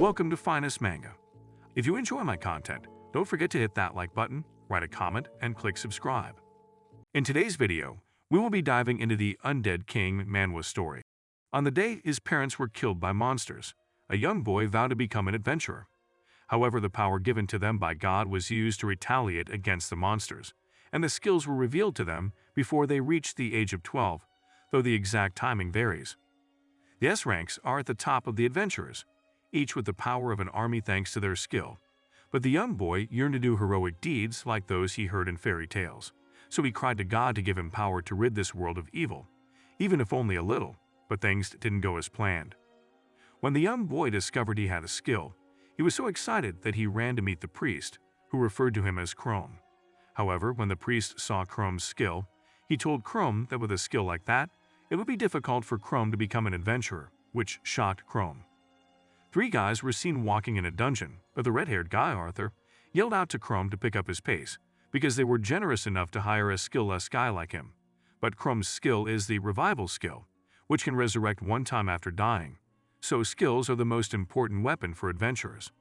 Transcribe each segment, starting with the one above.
Welcome to Finest Manga. If you enjoy my content, don't forget to hit that like button, write a comment, and click subscribe. In today's video, we will be diving into the Undead King Manhwa story. On the day his parents were killed by monsters, a young boy vowed to become an adventurer. However, the power given to them by God was used to retaliate against the monsters, and the skills were revealed to them before they reached the age of 12, though the exact timing varies. The S ranks are at the top of the adventurers, each with the power of an army thanks to their skill. But the young boy yearned to do heroic deeds like those he heard in fairy tales, so he cried to God to give him power to rid this world of evil, even if only a little, but things didn't go as planned. When the young boy discovered he had a skill, he was so excited that he ran to meet the priest, who referred to him as Chrome. However, when the priest saw Chrome's skill, he told Chrome that with a skill like that, it would be difficult for Chrome to become an adventurer, which shocked Chrome. 3 guys were seen walking in a dungeon, but the red-haired guy, Arthur, yelled out to Chrome to pick up his pace, because they were generous enough to hire a skill-less guy like him. But Chrome's skill is the revival skill, which can resurrect one time after dying, so skills are the most important weapon for adventurers.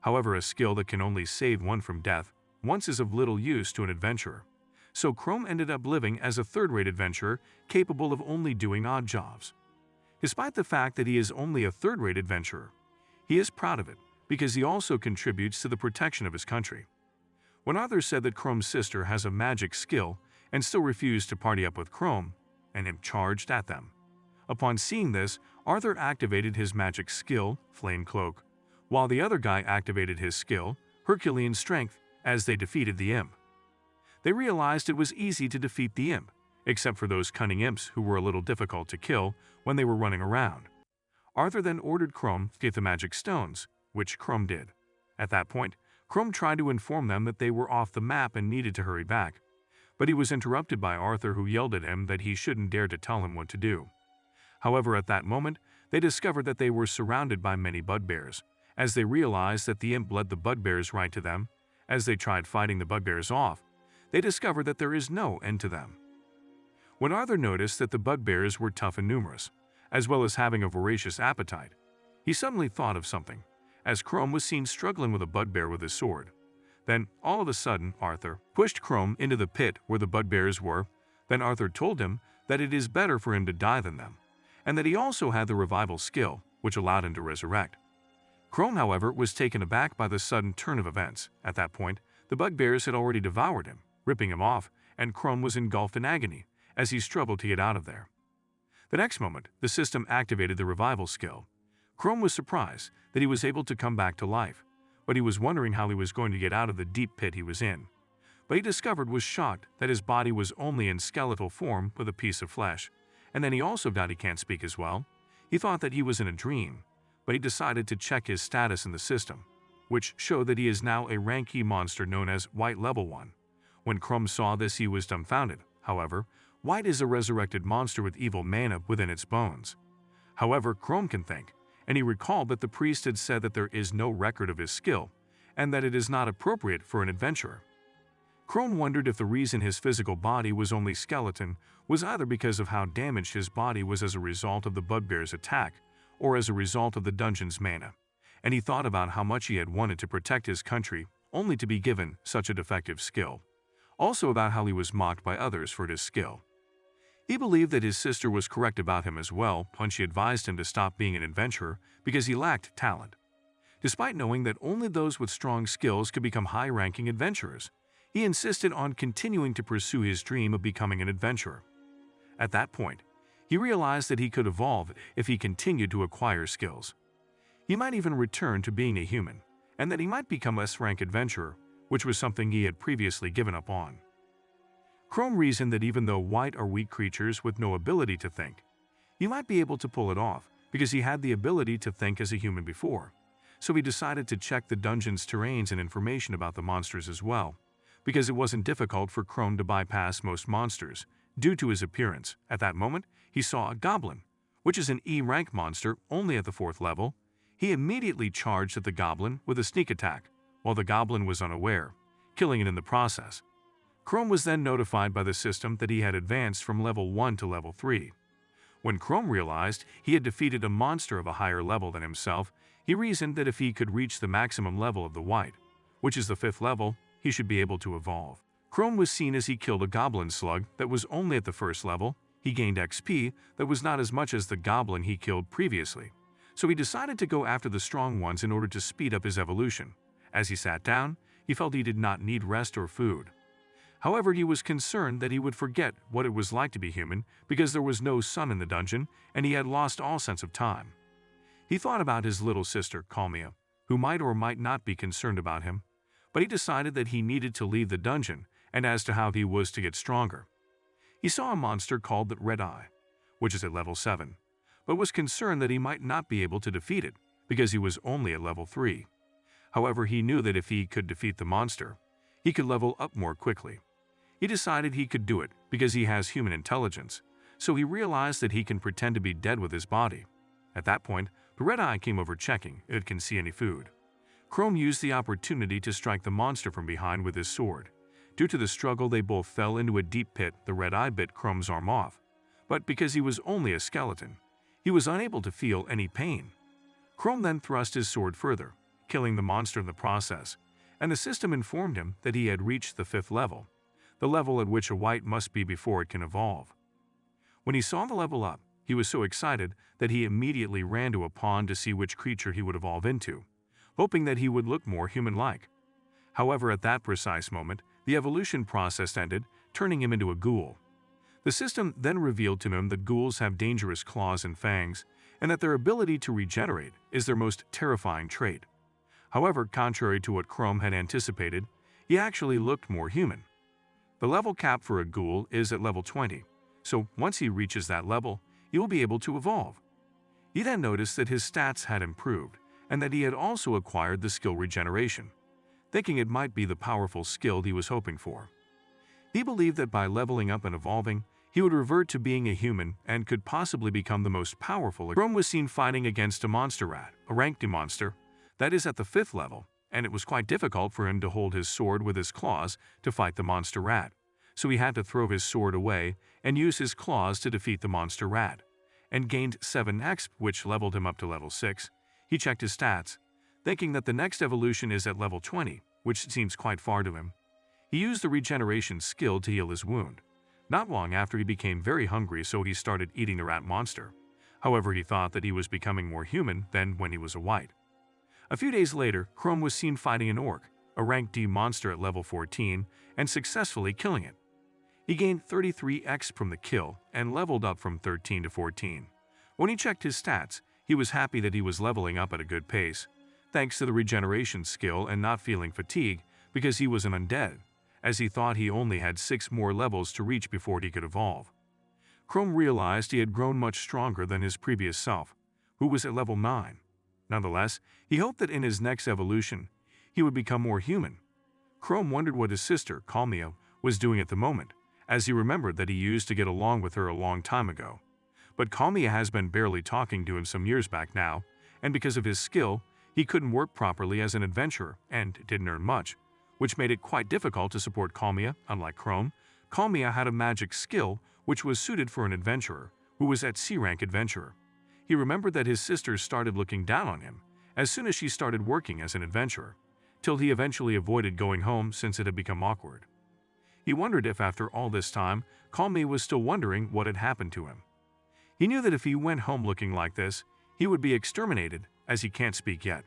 However, a skill that can only save one from death once is of little use to an adventurer, so Chrome ended up living as a third-rate adventurer capable of only doing odd jobs. Despite the fact that he is only a third-rate adventurer, he is proud of it because he also contributes to the protection of his country. When Arthur said that Chrome's sister has a magic skill and still refused to party up with Chrome, and him charged at them. Upon seeing this, Arthur activated his magic skill, Flame Cloak, while the other guy activated his skill, Herculean Strength, as they defeated the imp. They realized it was easy to defeat the imp, except for those cunning imps who were a little difficult to kill when they were running around. Arthur then ordered Chrome to get the magic stones, which Chrome did. At that point, Chrome tried to inform them that they were off the map and needed to hurry back, but he was interrupted by Arthur, who yelled at him that he shouldn't dare to tell him what to do. However, at that moment, they discovered that they were surrounded by many bugbears, as they realized that the imp led the bugbears right to them. As they tried fighting the bugbears off, they discovered that there is no end to them. When Arthur noticed that the bugbears were tough and numerous, as well as having a voracious appetite, he suddenly thought of something, as Chrome was seen struggling with a bugbear with his sword. Then, all of a sudden, Arthur pushed Chrome into the pit where the bugbears were. Then Arthur told him that it is better for him to die than them, and that he also had the revival skill, which allowed him to resurrect. Chrome, however, was taken aback by the sudden turn of events. At that point, the bugbears had already devoured him, ripping him off, and Chrome was engulfed in agony as he struggled to get out of there. The next moment, the system activated the revival skill. Chrome was surprised that he was able to come back to life, but he was wondering how he was going to get out of the deep pit he was in. But he discovered was shocked that his body was only in skeletal form with a piece of flesh, and then he also doubted he can't speak as well. He thought that he was in a dream, but he decided to check his status in the system, which showed that he is now a rank E monster known as White Level 1. When Chrome saw this, he was dumbfounded. However, White is a resurrected monster with evil mana within its bones. However, Chrome can think, and he recalled that the priest had said that there is no record of his skill, and that it is not appropriate for an adventurer. Chrome wondered if the reason his physical body was only skeleton was either because of how damaged his body was as a result of the bugbear's attack, or as a result of the dungeon's mana, and he thought about how much he had wanted to protect his country only to be given such a defective skill. Also about how he was mocked by others for his skill. He believed that his sister was correct about him as well when she advised him to stop being an adventurer because he lacked talent. Despite knowing that only those with strong skills could become high-ranking adventurers, he insisted on continuing to pursue his dream of becoming an adventurer. At that point, he realized that he could evolve if he continued to acquire skills. He might even return to being a human, and that he might become a S-rank adventurer, which was something he had previously given up on. Chrome reasoned that even though white are weak creatures with no ability to think, he might be able to pull it off because he had the ability to think as a human before. So he decided to check the dungeon's terrains and information about the monsters as well, because it wasn't difficult for Chrome to bypass most monsters due to his appearance. At that moment, he saw a goblin, which is an E-rank monster only at the 4th level. He immediately charged at the goblin with a sneak attack, while the goblin was unaware, killing it in the process. Chrome was then notified by the system that he had advanced from level 1 to level 3. When Chrome realized he had defeated a monster of a higher level than himself, He reasoned that if he could reach the maximum level of the white, which is the 5th level, he should be able to evolve. Chrome was seen as he killed a goblin slug that was only at the 1st level. He gained XP that was not as much as the goblin he killed previously, so he decided to go after the strong ones in order to speed up his evolution. As he sat down, he felt he did not need rest or food. However, he was concerned that he would forget what it was like to be human because there was no sun in the dungeon and he had lost all sense of time. He thought about his little sister, Kalmia, who might or might not be concerned about him, but he decided that he needed to leave the dungeon and as to how he was to get stronger. He saw a monster called the Red Eye, which is at level 7, but was concerned that he might not be able to defeat it because he was only at level 3. However, he knew that if he could defeat the monster, he could level up more quickly. He decided he could do it because he has human intelligence, so he realized that he can pretend to be dead with his body. At that point, the Red Eye came over checking if it can see any food. Chrome used the opportunity to strike the monster from behind with his sword. Due to the struggle, they both fell into a deep pit. The Red Eye bit Chrome's arm off, but because he was only a skeleton, he was unable to feel any pain. Chrome then thrust his sword further, killing the monster in the process, and the system informed him that he had reached the 5th level, the level at which a white must be before it can evolve. When he saw the level up, he was so excited that he immediately ran to a pond to see which creature he would evolve into, hoping that he would look more human-like. However, at that precise moment, the evolution process ended, turning him into a ghoul. The system then revealed to him that ghouls have dangerous claws and fangs, and that their ability to regenerate is their most terrifying trait. However, contrary to what Chrome had anticipated, he actually looked more human. The level cap for a ghoul is at level 20, so once he reaches that level, he will be able to evolve. He then noticed that his stats had improved, and that he had also acquired the skill regeneration, thinking it might be the powerful skill he was hoping for. He believed that by leveling up and evolving, he would revert to being a human and could possibly become the most powerful. Chrome was seen fighting against a monster rat, a ranked monster, that is at the 5th level, and it was quite difficult for him to hold his sword with his claws to fight the monster rat, so he had to throw his sword away and use his claws to defeat the monster rat, and gained 7 XP, which leveled him up to level 6. He checked his stats, thinking that the next evolution is at level 20, which seems quite far to him. He used the regeneration skill to heal his wound. Not long after, he became very hungry, so he started eating the rat monster. However, he thought that he was becoming more human than when he was a white. A few days later, Chrome was seen fighting an orc, a rank D monster at level 14, and successfully killing it. He gained 33 XP from the kill and leveled up from 13 to 14. When he checked his stats, he was happy that he was leveling up at a good pace, thanks to the regeneration skill and not feeling fatigue because he was an undead, as he thought he only had 6 more levels to reach before he could evolve. Chrome realized he had grown much stronger than his previous self, who was at level 9. Nonetheless, he hoped that in his next evolution, he would become more human. Chrome wondered what his sister, Kalmia, was doing at the moment, as he remembered that he used to get along with her a long time ago. But Kalmia has been barely talking to him some years back now, and because of his skill, he couldn't work properly as an adventurer and didn't earn much, which made it quite difficult to support Kalmia. Unlike Chrome, Kalmia had a magic skill which was suited for an adventurer who was at C-rank adventurer. He remembered that his sister started looking down on him as soon as she started working as an adventurer, till he eventually avoided going home since it had become awkward. He wondered if after all this time, Kalmia was still wondering what had happened to him. He knew that if he went home looking like this, he would be exterminated, as he can't speak yet.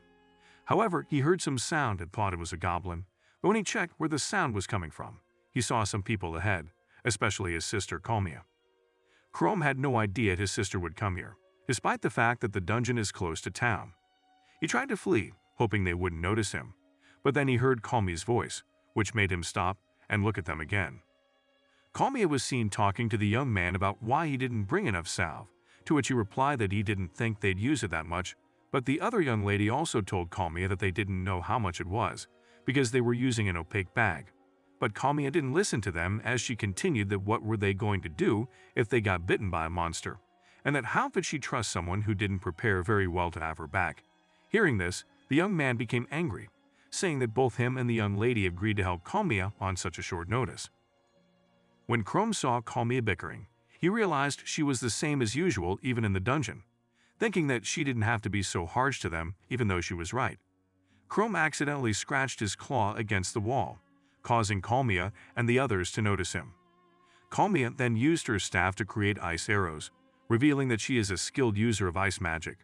However, he heard some sound and thought it was a goblin, but when he checked where the sound was coming from, he saw some people ahead, especially his sister Kalmia. Chrome had no idea his sister would come here, despite the fact that the dungeon is close to town. He tried to flee, hoping they wouldn't notice him, but then he heard Kalmia's voice, which made him stop and look at them again. Kalmia was seen talking to the young man about why he didn't bring enough salve, to which he replied that he didn't think they'd use it that much, but the other young lady also told Kalmia that they didn't know how much it was, because they were using an opaque bag. But Kalmia didn't listen to them, as she continued that what were they going to do if they got bitten by a monster, and that how could she trust someone who didn't prepare very well to have her back. Hearing this, the young man became angry, saying that both him and the young lady agreed to help Kalmia on such a short notice. When Chrome saw Kalmia bickering, he realized she was the same as usual even in the dungeon. thinking that she didn't have to be so harsh to them even though she was right. Chrome accidentally scratched his claw against the wall, causing Kalmia and the others to notice him. Kalmia then used her staff to create ice arrows, revealing that she is a skilled user of ice magic.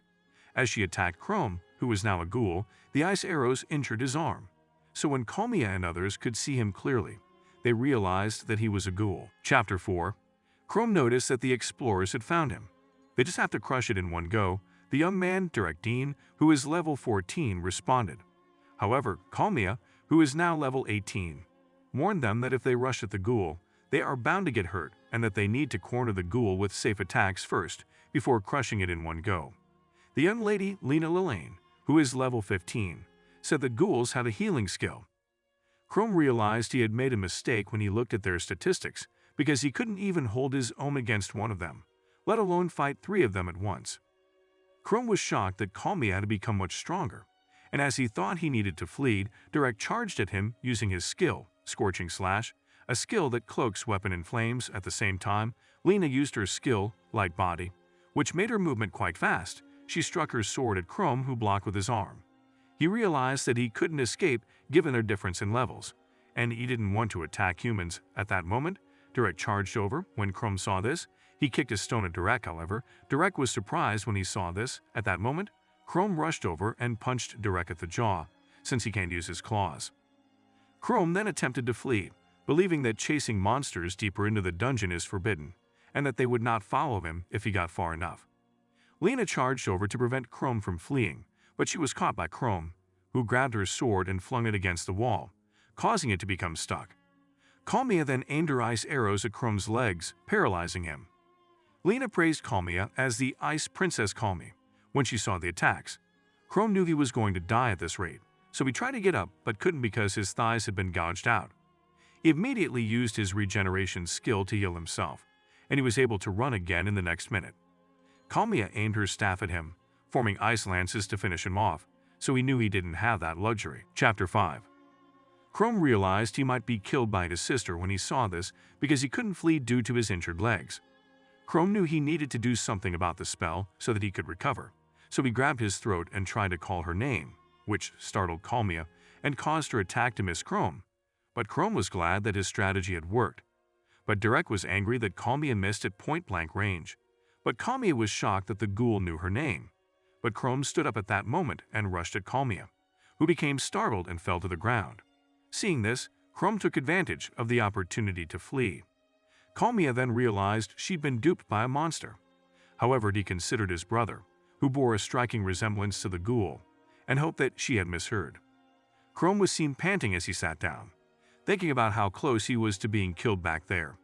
As she attacked Chrome, who was now a ghoul, the ice arrows injured his arm. So when Kalmia and others could see him clearly, they realized that he was a ghoul. Chapter 4. Chrome noticed that the explorers had found him. They just have to crush it in one go. The young man, Directine, who is level 14, responded. However, Kalmia, who is now level 18, warned them that if they rush at the ghoul, they are bound to get hurt and that they need to corner the ghoul with safe attacks first before crushing it in one go. The young lady, Lena Lilane, who is level 15, said that ghouls had a healing skill. Chrome realized he had made a mistake when he looked at their statistics because he couldn't even hold his own against one of them, let alone fight 3 of them at once. Chrome was shocked that Kalmia had become much stronger, and as he thought he needed to flee, Direct charged at him using his skill, Scorching Slash, a skill that cloaks weapon in flames. At the same time, Lena used her skill, Light Body, which made her movement quite fast. She struck her sword at Chrome, who blocked with his arm. He realized that he couldn't escape given their difference in levels, and he didn't want to attack humans. At that moment, Direct charged over. When Chrome saw this, he kicked a stone at Direct. However, Direct was surprised when he saw this. At that moment, Chrome rushed over and punched Direct at the jaw, since he can't use his claws. Chrome then attempted to flee, believing that chasing monsters deeper into the dungeon is forbidden, and that they would not follow him if he got far enough. Lena charged over to prevent Chrome from fleeing, but she was caught by Chrome, who grabbed her sword and flung it against the wall, causing it to become stuck. Kalmia then aimed her ice arrows at Chrome's legs, paralyzing him. Lena praised Kalmia as the Ice Princess Kalmi. When she saw the attacks, Chrome knew he was going to die at this rate, so he tried to get up but couldn't because his thighs had been gouged out. He immediately used his regeneration skill to heal himself, and he was able to run again in the next minute. Kalmia aimed her staff at him, forming ice lances to finish him off, so he knew he didn't have that luxury. Chapter 5. Chrome realized he might be killed by his sister when he saw this because he couldn't flee due to his injured legs. Chrome knew he needed to do something about the spell so that he could recover, so he grabbed his throat and tried to call her name, which startled Kalmia and caused her attack to miss Chrome. But Chrome was glad that his strategy had worked. But Direct was angry that Kalmia missed at point-blank range. But Kalmia was shocked that the ghoul knew her name. But Chrome stood up at that moment and rushed at Kalmia, who became startled and fell to the ground. Seeing this, Chrome took advantage of the opportunity to flee. Kalmia then realized she'd been duped by a monster. However, he considered his brother, who bore a striking resemblance to the ghoul, and hoped that she had misheard. Chrome was seen panting as he sat down, thinking about how close he was to being killed back there.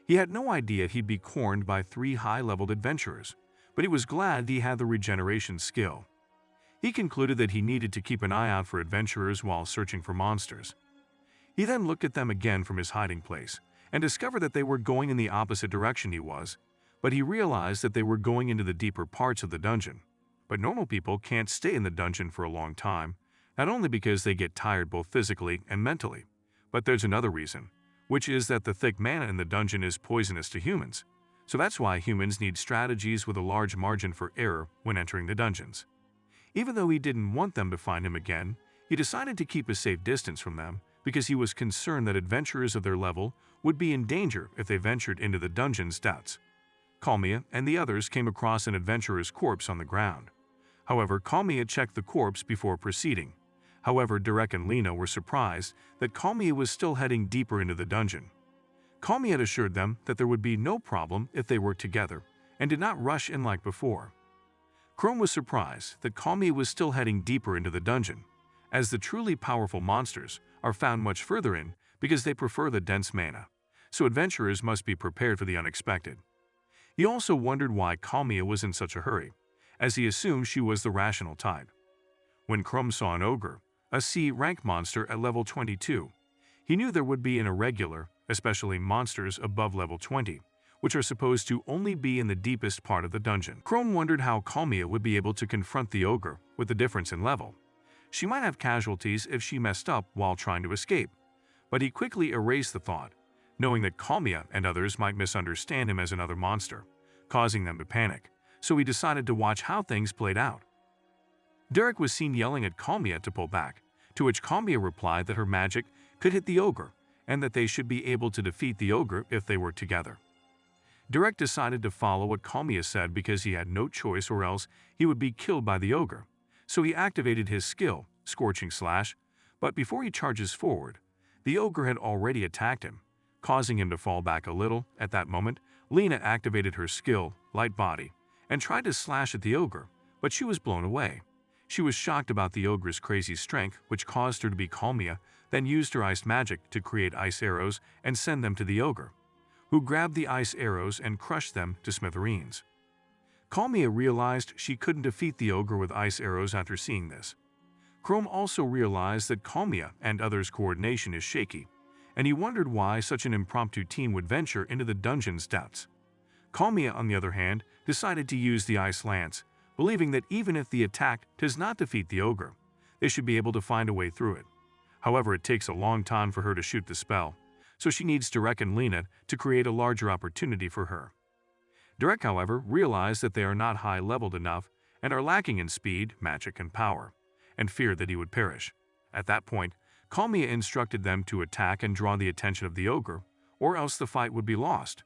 He had no idea he'd be cornered by 3 high-leveled adventurers, but he was glad he had the regeneration skill. He concluded that he needed to keep an eye out for adventurers while searching for monsters. He then looked at them again from his hiding place and discovered that they were going in the opposite direction he was, but he realized that they were going into the deeper parts of the dungeon. But normal people can't stay in the dungeon for a long time, not only because they get tired both physically and mentally, but there's another reason, which is that the thick mana in the dungeon is poisonous to humans. So that's why humans need strategies with a large margin for error when entering the dungeons. Even though he didn't want them to find him again, he decided to keep a safe distance from them because he was concerned that adventurers of their level would be in danger if they ventured into the dungeon's depths. Kalmia and the others came across an adventurer's corpse on the ground. However, Kalmia checked the corpse before proceeding. However, Direct and Lena were surprised that Kalmia was still heading deeper into the dungeon. Kalmia had assured them that there would be no problem if they worked together and did not rush in like before. Chrome was surprised that Kalmia was still heading deeper into the dungeon, as the truly powerful monsters are found much further in because they prefer the dense mana, so adventurers must be prepared for the unexpected. He also wondered why Kalmia was in such a hurry, as he assumed she was the rational type. When Chrome saw an ogre, a C-rank monster at level 22, he knew there would be an irregular, especially monsters above level 20, which are supposed to only be in the deepest part of the dungeon. Chrome wondered how Kalmia would be able to confront the ogre with the difference in level. She might have casualties if she messed up while trying to escape, but he quickly erased the thought, knowing that Kalmia and others might misunderstand him as another monster, causing them to panic, so he decided to watch how things played out. Derek was seen yelling at Kalmia to pull back, to which Kalmia replied that her magic could hit the ogre and that they should be able to defeat the ogre if they worked together. Derek decided to follow what Kalmia said because he had no choice or else he would be killed by the ogre, so he activated his skill, Scorching Slash, but before he charges forward, the ogre had already attacked him, causing him to fall back a little. At that moment, Lena activated her skill, Light Body, and tried to slash at the ogre, but she was blown away. She was shocked about the ogre's crazy strength, which caused her to be Kalmia, then used her ice magic to create ice arrows and send them to the ogre, who grabbed the ice arrows and crushed them to smithereens. Kalmia realized she couldn't defeat the ogre with ice arrows after seeing this. Chrome also realized that Kalmia and others' coordination is shaky, and he wondered why such an impromptu team would venture into the dungeon's depths. Kalmia, on the other hand, decided to use the ice lance, believing that even if the attack does not defeat the ogre, they should be able to find a way through it. However, it takes a long time for her to shoot the spell, so she needs Derek and Lena to create a larger opportunity for her. Derek, however, realized that they are not high-leveled enough and are lacking in speed, magic, and power, and feared that he would perish. At that point, Kalmia instructed them to attack and draw the attention of the ogre, or else the fight would be lost.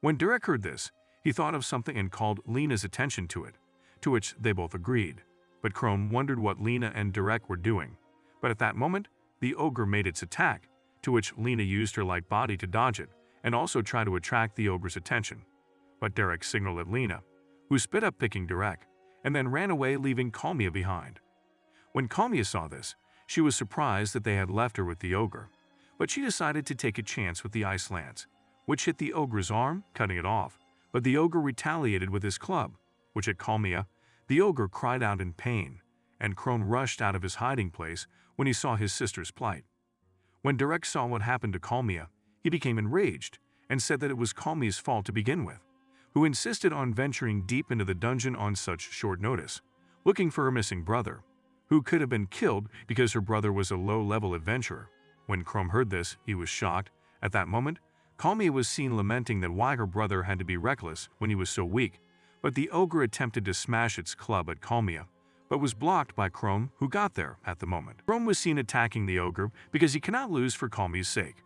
When Derek heard this, he thought of something and called Lena's attention to it, to which they both agreed. But Chrome wondered what Lena and Derek were doing. But at that moment, the ogre made its attack, to which Lena used her light body to dodge it and also try to attract the ogre's attention. But Derek signaled at Lena, who sped up picking Derek, and then ran away leaving Kalmia behind. When Kalmia saw this, she was surprised that they had left her with the ogre, but she decided to take a chance with the ice lance, which hit the ogre's arm, cutting it off, but the ogre retaliated with his club, which hit Kalmia. The ogre cried out in pain, and Crone rushed out of his hiding place when he saw his sister's plight. When Derek saw what happened to Kalmia, he became enraged and said that it was Kalmia's fault to begin with, who insisted on venturing deep into the dungeon on such short notice, looking for her missing brother, who could have been killed because her brother was a low-level adventurer. When Chrome heard this, he was shocked. At that moment, Kalmia was seen lamenting that why her brother had to be reckless when he was so weak, but the ogre attempted to smash its club at Kalmia, but was blocked by Chrome, who got there at the moment. Chrome was seen attacking the ogre because he cannot lose for Kalmia's sake.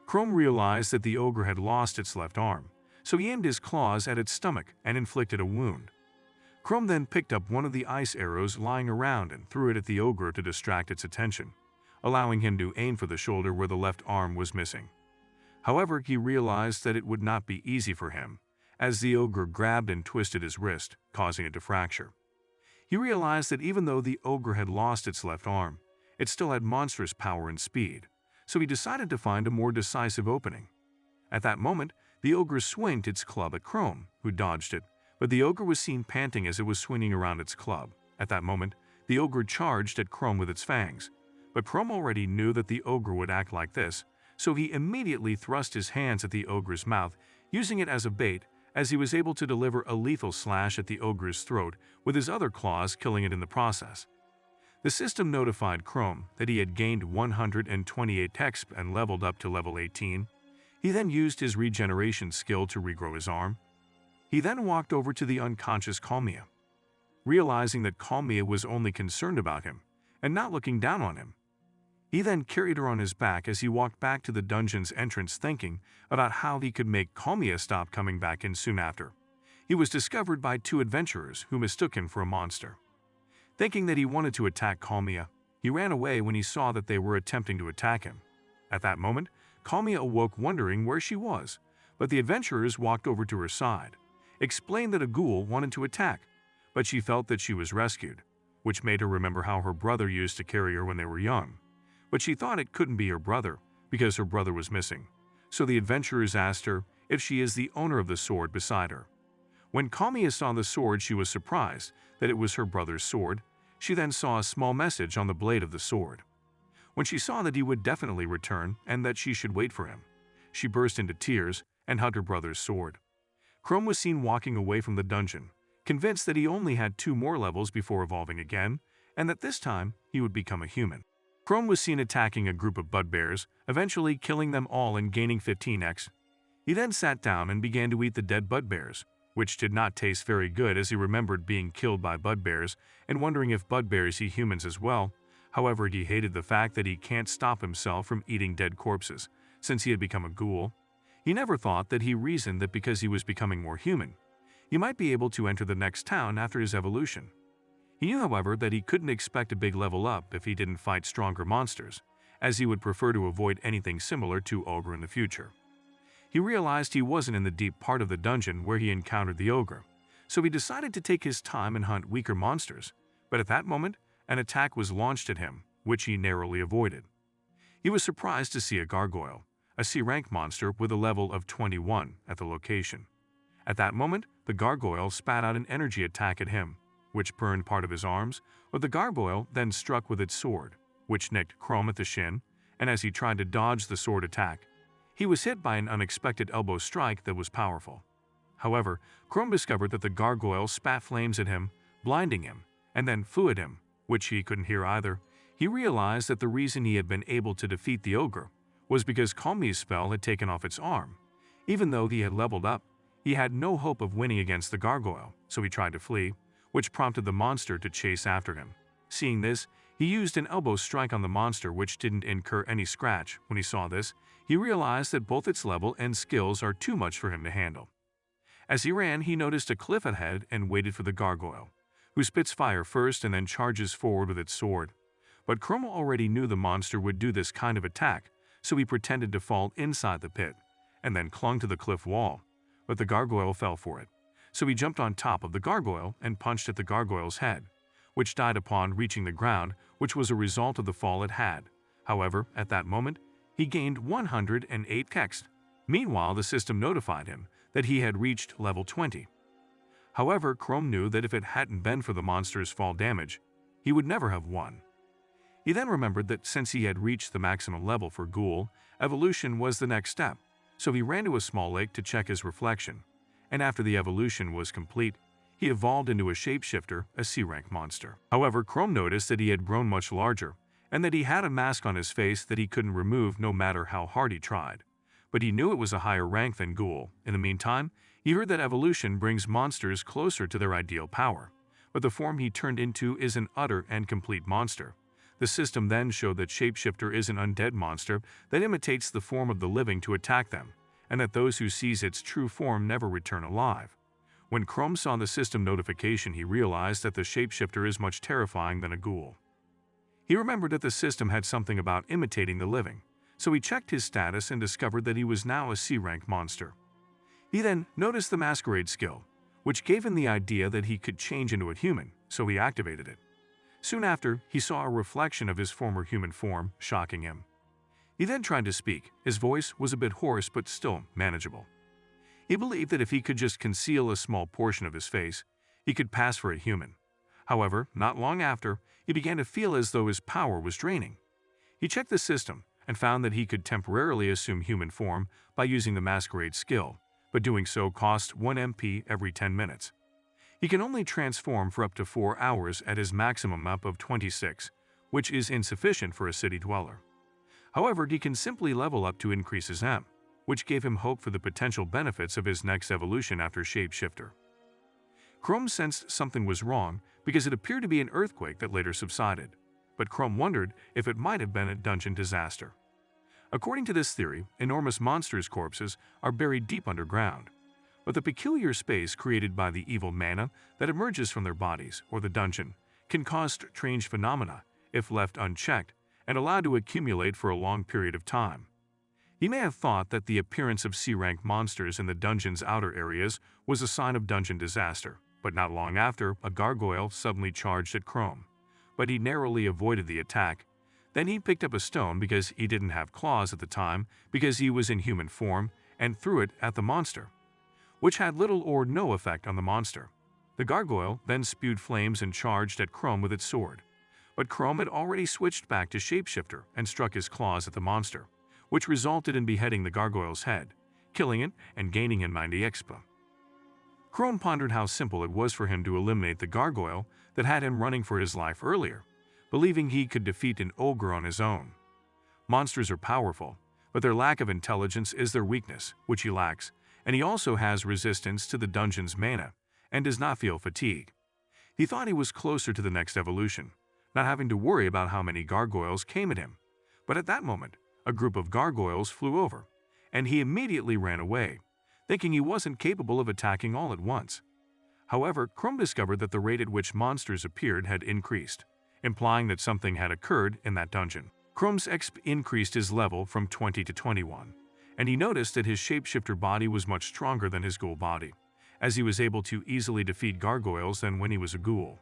Chrome realized that the ogre had lost its left arm, so he aimed his claws at its stomach and inflicted a wound. Chrome then picked up one of the ice arrows lying around and threw it at the ogre to distract its attention, allowing him to aim for the shoulder where the left arm was missing. However, he realized that it would not be easy for him, as the ogre grabbed and twisted his wrist, causing it to fracture. He realized that even though the ogre had lost its left arm, it still had monstrous power and speed, so he decided to find a more decisive opening. At that moment, the ogre swinged its club at Chrome, who dodged it, but the ogre was seen panting as it was swinging around its club. At that moment, the ogre charged at Chrome with its fangs, but Chrome already knew that the ogre would act like this, so he immediately thrust his hands at the ogre's mouth, using it as a bait, as he was able to deliver a lethal slash at the ogre's throat with his other claws, killing it in the process. The system notified Chrome that he had gained 128 XP and leveled up to level 18. He then used his regeneration skill to regrow his arm. He then walked over to the unconscious Kalmia. Realizing that Kalmia was only concerned about him and not looking down on him, he then carried her on his back as he walked back to the dungeon's entrance, thinking about how he could make Kalmia stop coming back in soon after. He was discovered by two adventurers who mistook him for a monster. Thinking that he wanted to attack Kalmia, he ran away when he saw that they were attempting to attack him. At that moment, Kalmia awoke wondering where she was, but the adventurers walked over to her side, explained that a ghoul wanted to attack, but she felt that she was rescued, which made her remember how her brother used to carry her when they were young. But she thought it couldn't be her brother because her brother was missing, so the adventurers asked her if she is the owner of the sword beside her. When Kalmia saw the sword, she was surprised that it was her brother's sword. She then saw a small message on the blade of the sword. When she saw that he would definitely return and that she should wait for him, she burst into tears and hugged her brother's sword. Chrome was seen walking away from the dungeon, convinced that he only had 2 more levels before evolving again, and that this time he would become a human. Chrome was seen attacking a group of bugbears, eventually killing them all and gaining 15x. He then sat down and began to eat the dead bugbears, which did not taste very good as he remembered being killed by bugbears and wondering if bugbears eat humans as well. However, he hated the fact that he can't stop himself from eating dead corpses, since he had become a ghoul. He never thought that he reasoned that because he was becoming more human, he might be able to enter the next town after his evolution. He knew, however, that he couldn't expect a big level up if he didn't fight stronger monsters, as he would prefer to avoid anything similar to ogre in the future. He realized he wasn't in the deep part of the dungeon where he encountered the ogre, so he decided to take his time and hunt weaker monsters, but at that moment, an attack was launched at him, which he narrowly avoided. He was surprised to see a gargoyle, a C-rank monster with a level of 21 at the location. At that moment, the gargoyle spat out an energy attack at him, which burned part of his arms, but the gargoyle then struck with its sword, which nicked Chrome at the shin, and as he tried to dodge the sword attack, he was hit by an unexpected elbow strike that was powerful. However, Chrome discovered that the gargoyle spat flames at him, blinding him, and then flew at him, which he couldn't hear either. He realized that the reason he had been able to defeat the ogre was because Calmie's spell had taken off its arm. Even though he had leveled up, he had no hope of winning against the gargoyle, so he tried to flee, which prompted the monster to chase after him. Seeing this, he used an elbow strike on the monster, which didn't incur any scratch. When he saw this, he realized that both its level and skills are too much for him to handle. As he ran, he noticed a cliff ahead and waited for the gargoyle, who spits fire first and then charges forward with its sword. But Chrome already knew the monster would do this kind of attack, so he pretended to fall inside the pit, and then clung to the cliff wall, but the gargoyle fell for it. So he jumped on top of the gargoyle and punched at the gargoyle's head, which died upon reaching the ground, which was a result of the fall it had. However, at that moment, he gained 108 kex. Meanwhile, the system notified him that he had reached level 20. However, Chrome knew that if it hadn't been for the monster's fall damage, he would never have won. He then remembered that since he had reached the maximum level for Ghoul, evolution was the next step, so he ran to a small lake to check his reflection, and after the evolution was complete, he evolved into a shapeshifter, a C-rank monster. However, Chrome noticed that he had grown much larger, and that he had a mask on his face that he couldn't remove no matter how hard he tried. But he knew it was a higher rank than Ghoul. In the meantime, he heard that evolution brings monsters closer to their ideal power, but the form he turned into is an utter and complete monster. The system then showed that Shapeshifter is an undead monster that imitates the form of the living to attack them, and that those who seize its true form never return alive. When Chrome saw the system notification, he realized that the Shapeshifter is much terrifying than a ghoul. He remembered that the system had something about imitating the living, so he checked his status and discovered that he was now a C-rank monster. He then noticed the Masquerade skill, which gave him the idea that he could change into a human, so he activated it. Soon after, he saw a reflection of his former human form, shocking him. He then tried to speak. His voice was a bit hoarse but still manageable. He believed that if he could just conceal a small portion of his face, he could pass for a human. However, not long after, he began to feel as though his power was draining. He checked the system and found that he could temporarily assume human form by using the Masquerade skill, but doing so cost 1 MP every 10 minutes. He can only transform for up to 4 hours at his maximum up of 26, which is insufficient for a city dweller. However, he can simply level up to increase his M, which gave him hope for the potential benefits of his next evolution after Shapeshifter. Chrome sensed something was wrong because it appeared to be an earthquake that later subsided, but Chrome wondered if it might have been a dungeon disaster. According to this theory, enormous monsters' corpses are buried deep underground, but the peculiar space created by the evil mana that emerges from their bodies or the dungeon can cause strange phenomena if left unchecked and allowed to accumulate for a long period of time. He may have thought that the appearance of C-rank monsters in the dungeon's outer areas was a sign of dungeon disaster, but not long after, a gargoyle suddenly charged at Chrome, but he narrowly avoided the attack. Then he picked up a stone because he didn't have claws at the time because he was in human form and threw it at the monster, which had little or no effect on the monster. The gargoyle then spewed flames and charged at Chrome with its sword, but Chrome had already switched back to Shapeshifter and struck his claws at the monster, which resulted in beheading the gargoyle's head, killing it and gaining him 90 expa. Chrome pondered how simple it was for him to eliminate the gargoyle that had him running for his life earlier, believing he could defeat an ogre on his own. Monsters are powerful, but their lack of intelligence is their weakness, which he lacks, and he also has resistance to the dungeon's mana and does not feel fatigue. He thought he was closer to the next evolution, not having to worry about how many gargoyles came at him. But at that moment, a group of gargoyles flew over, and he immediately ran away, thinking he wasn't capable of attacking all at once. However, Chrome discovered that the rate at which monsters appeared had increased, implying that something had occurred in that dungeon. Chrome's exp increased his level from 20 to 21, and he noticed that his shapeshifter body was much stronger than his ghoul body, as he was able to easily defeat gargoyles than when he was a ghoul.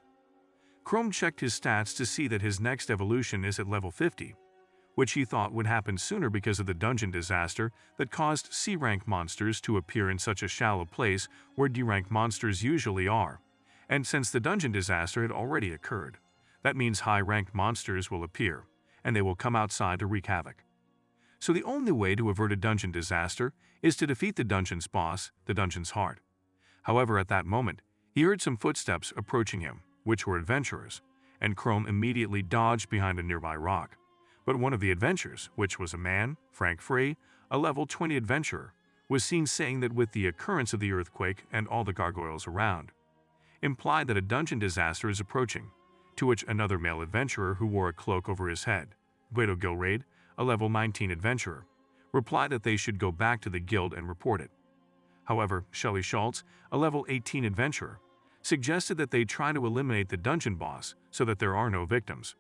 Chrome checked his stats to see that his next evolution is at level 50, which he thought would happen sooner because of the dungeon disaster that caused C-rank monsters to appear in such a shallow place where D-rank monsters usually are. And since the dungeon disaster had already occurred, that means high-ranked monsters will appear, and they will come outside to wreak havoc. So the only way to avert a dungeon disaster is to defeat the dungeon's boss, the dungeon's heart. However, at that moment, he heard some footsteps approaching him, which were adventurers, and Chrome immediately dodged behind a nearby rock. But one of the adventurers, which was a man, Frank Frey, a level 20 adventurer, was seen saying that with the occurrence of the earthquake and all the gargoyles around, implied that a dungeon disaster is approaching, to which another male adventurer who wore a cloak over his head, Guido Gilraid, a level 19 adventurer, replied that they should go back to the guild and report it. However, Shelley Schultz, a level 18 adventurer, suggested that they try to eliminate the dungeon boss so that there are no victims.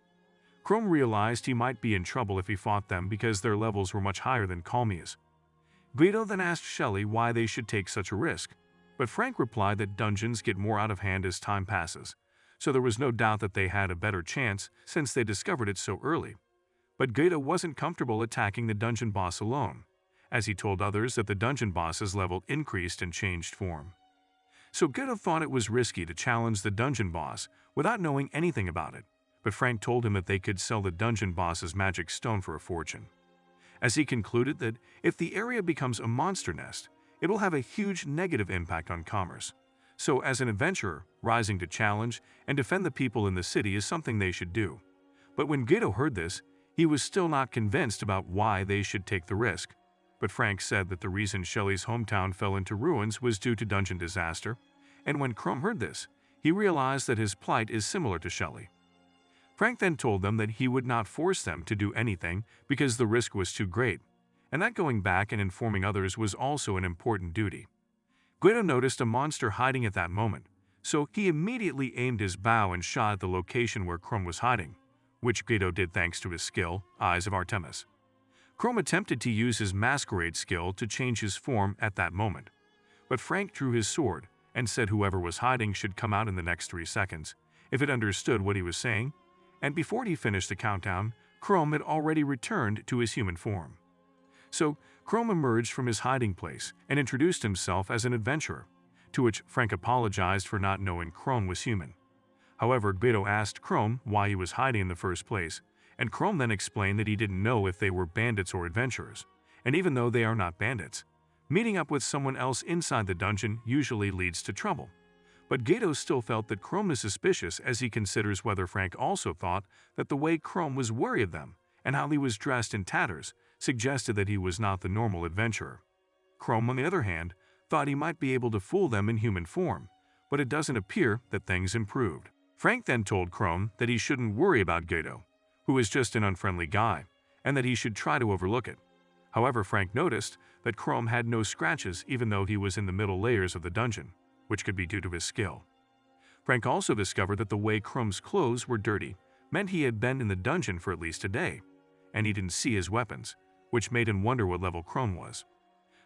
Chrome realized he might be in trouble if he fought them because their levels were much higher than Calmia's. Guido then asked Shelley why they should take such a risk, but Frank replied that dungeons get more out of hand as time passes, so there was no doubt that they had a better chance since they discovered it so early. But Guido wasn't comfortable attacking the dungeon boss alone, as he told others that the dungeon boss's level increased and changed form. So Guido thought it was risky to challenge the dungeon boss without knowing anything about it, but Frank told him that they could sell the dungeon boss's magic stone for a fortune, as he concluded that if the area becomes a monster nest, it will have a huge negative impact on commerce. So as an adventurer, rising to challenge and defend the people in the city is something they should do. But when Guido heard this, he was still not convinced about why they should take the risk. But Frank said that the reason Shelley's hometown fell into ruins was due to dungeon disaster, and when Chrome heard this, he realized that his plight is similar to Shelley. Frank then told them that he would not force them to do anything because the risk was too great, and that going back and informing others was also an important duty. Guido noticed a monster hiding at that moment, so he immediately aimed his bow and shot at the location where Chrome was hiding, which Guido did thanks to his skill, Eyes of Artemis. Chrome attempted to use his masquerade skill to change his form at that moment, but Frank drew his sword and said whoever was hiding should come out in the next 3 seconds, if it understood what he was saying, and before he finished the countdown, Chrome had already returned to his human form. So, Chrome emerged from his hiding place and introduced himself as an adventurer, to which Frank apologized for not knowing Chrome was human. However, Guido asked Chrome why he was hiding in the first place, and Chrome then explained that he didn't know if they were bandits or adventurers, and even though they are not bandits, meeting up with someone else inside the dungeon usually leads to trouble. But Guido still felt that Chrome is suspicious as he considers whether Frank also thought that the way Chrome was wary of them and how he was dressed in tatters suggested that he was not the normal adventurer. Chrome, on the other hand, thought he might be able to fool them in human form, but it doesn't appear that things improved. Frank then told Chrome that he shouldn't worry about Guido, who is just an unfriendly guy, and that he should try to overlook it. However, Frank noticed that Chrome had no scratches even though he was in the middle layers of the dungeon, which could be due to his skill. Frank also discovered that the way Chrome's clothes were dirty meant he had been in the dungeon for at least a day, and he didn't see his weapons, which made him wonder what level Chrome was.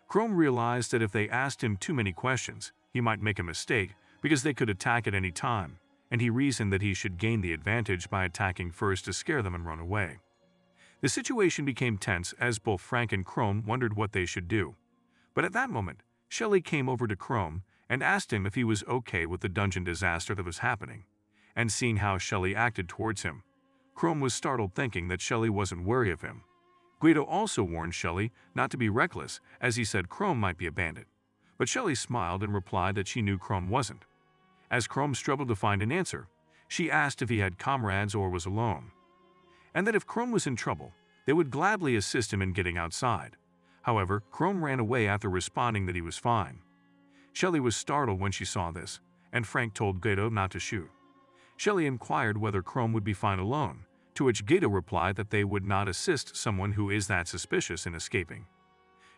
Chrome realized that if they asked him too many questions, he might make a mistake because they could attack at any time, and he reasoned that he should gain the advantage by attacking first to scare them and run away. The situation became tense as both Frank and Chrome wondered what they should do. But at that moment, Shelley came over to Chrome and asked him if he was okay with the dungeon disaster that was happening, and seeing how Shelley acted towards him, Chrome was startled thinking that Shelley wasn't wary of him. Guido also warned Shelley not to be reckless as he said Chrome might be a bandit, but Shelley smiled and replied that she knew Chrome wasn't. As Chrome struggled to find an answer, she asked if he had comrades or was alone, and that if Chrome was in trouble, they would gladly assist him in getting outside. However, Chrome ran away after responding that he was fine. Shelley was startled when she saw this, and Frank told Gato not to shoot. Shelley inquired whether Chrome would be fine alone, to which Gato replied that they would not assist someone who is that suspicious in escaping.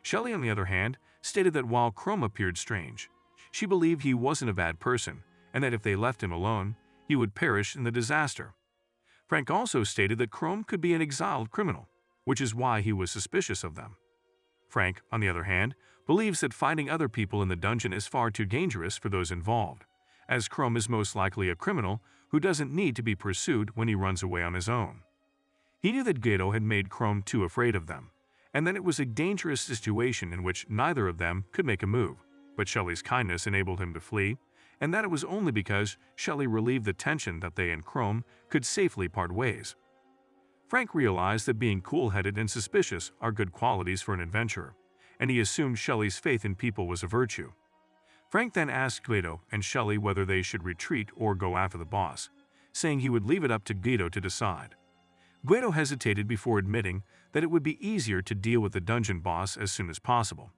Shelley, on the other hand, stated that while Chrome appeared strange, she believed he wasn't a bad person, and that if they left him alone, he would perish in the disaster. Frank also stated that Chrome could be an exiled criminal, which is why he was suspicious of them. Frank, on the other hand, believes that fighting other people in the dungeon is far too dangerous for those involved, as Chrome is most likely a criminal who doesn't need to be pursued when he runs away on his own. He knew that Gato had made Chrome too afraid of them, and that it was a dangerous situation in which neither of them could make a move, but Shelley's kindness enabled him to flee, and that it was only because Shelley relieved the tension that they and Chrome could safely part ways. Frank realized that being cool-headed and suspicious are good qualities for an adventurer, and he assumed Shelley's faith in people was a virtue. Frank then asked Gato and Shelley whether they should retreat or go after the boss, saying he would leave it up to Gato to decide. Gato hesitated before admitting that it would be easier to deal with the dungeon boss as soon as possible.